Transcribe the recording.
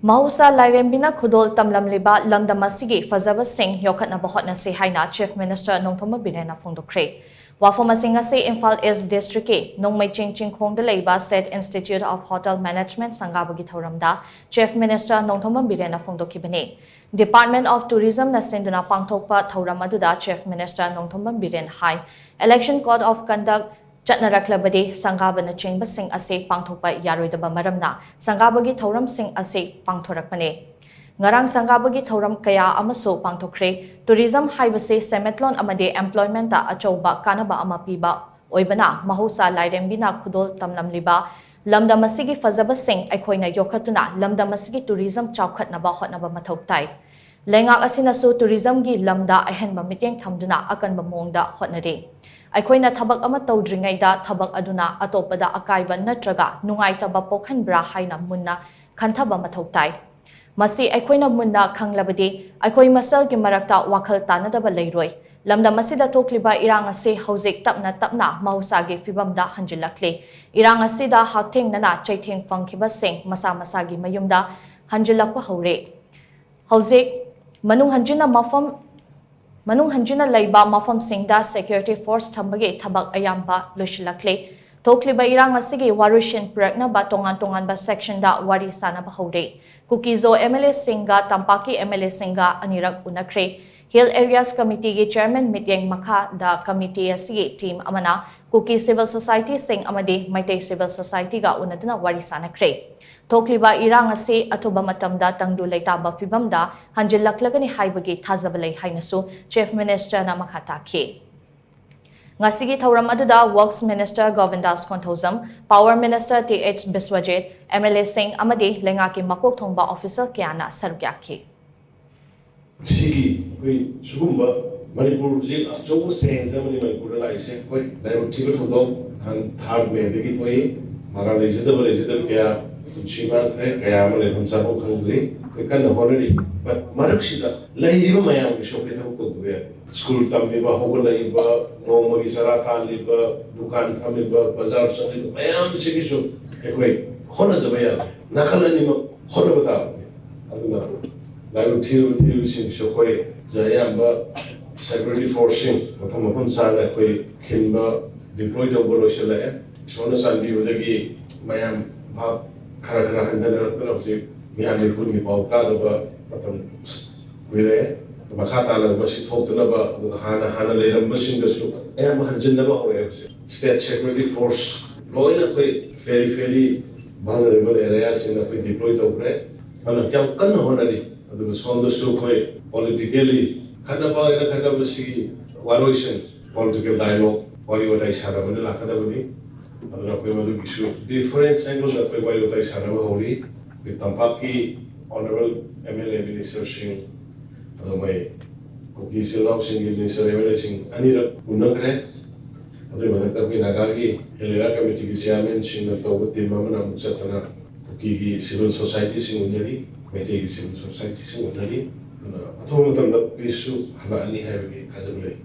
MAHOUSHA LAIREMBINA KHUDOL TAMLAMLIBA LAMDAM ASIGI PHAJABA SING YOKHATNABA HOTNASI HAINA Chief Minister Unnakhre Biren PHONGDOKKHRE Wafom asing ase Imphal East District ke Nongmai Chingching Khongda leiba State Institute of Hotel Management Sangabagi Thoramda Chief Minister Unnakhre Biren Phongdokkibani Department of Tourism na sinduna pangthokpa thoram aduda Chief Minister Unnakhre Biren hai Election Code of Conduct Chatnaraklabadi Sangabana Chingba Sing ase pangthokpa yaroidaba maramna Sangabagi Thoram Sing ase pangthorakpane Ngarang Sangabagi Thoram kaya amaso pangthokre tourism haibase semetlon amade employment ta achouba kanaba ama piba oibana MAHOUSHA LAIREMBINA KHUDOL TAMLAMLIBA LAMDAM ASIGI PHAJABA SING aikhoina yokhatuna LAMDAM ASIGI tourism chawkhatnaba hotnaba mathau tai Lengak asinasu tourism gi lamda ahenba miteng thamduna akanba mongda hotnare aikhoina thabak ama tawdringaida thabak aduna atopada akaiba natraga nungaitaba pokhanbra haina munna khanthaba mathau tai Masi aikhoina munna khanglabadi aikhoi masal ki marakta wakhal tanadaba leiroi lamdam asida thokliba irang ase hojik tapna MAHOUSHA gi fibamda hanjilakle irang asida hatheng nana chaitheng fangkhiba sing masa gi mayumda hanjilakpa hore hojik manung hanjina leiba mafam singda security force thambage thabak ayamba loshilakle thokliba irang asigi warushin prakna ba tongan ba section da wari sana ba hore Kuki zo MLA Singa Tampaki MLA Singa Anirak Unnakhre Hill Areas Committee gi Chairman Mityeng Makha da Committee ASIGI team amana Kuki Civil Society Sing amade Maitei Civil Society ga unaduna wari sanakre Thokliba irang ase athoba matamda tangdu leitaba fibamda hanjilaklagani haibagi thajabalei hainasu Chief Minister na makhataki Ngasigi Thoram aduda Works Minister Govindas Konthozam, Power Minister TH Biswajit, MLA Singh amadi lengaki makok thongba official kyana sarugyaki. Sigi koi sugumba Manipur ji achobo sense amani Manipur la ise koi directive thodo han third me degi thoi mara legislative kya chiban kaya amale hamsa ko khangri koi kan honori but maraksida laiba mayam ki shope thab ko dure school tamliba hogolaiba Nomagi Saratan liba, Dukan Kamiba, Bazar Sani, Mayam Chigishu, Equate, Hona the Baya, Nakalanima, Honabata, Aduna, Lago Television Shokwe, Jayamba, Security Forcing, Makamapun San, Equi, Kimba, deployed over Rochelle, Shona Sandi with the Gay, Mayam, Pap, Karakara, and then Miami Kuni Paukadaba, Patam Vire. Makata lang ba si HOTNABA hana LAIREMBI singasu hanjinaba hore state security force loina koi very vulnerable areas in koi deploy tawre ana kyam kan honari adu sonda su koi politically khanaba si valuation political dialogue wari otai sarabani lakadabani aduna koi madu gisu different angles koi wari otai saraba hori with Tampak ki honorable MLA Minister Shing Adamai Kuki Silao Sing Minister MLA Sing Anirak Unnakhre Adamai Manakta Nagagi Hilera Committee ki Chairman Sing Natawa Timamana Mutsatana Kuki ki Civil Society Sing Unari Maitei ki Civil Society Sing Unari Atho Matamda Pisu Hala Ani Haibagi Khajabulai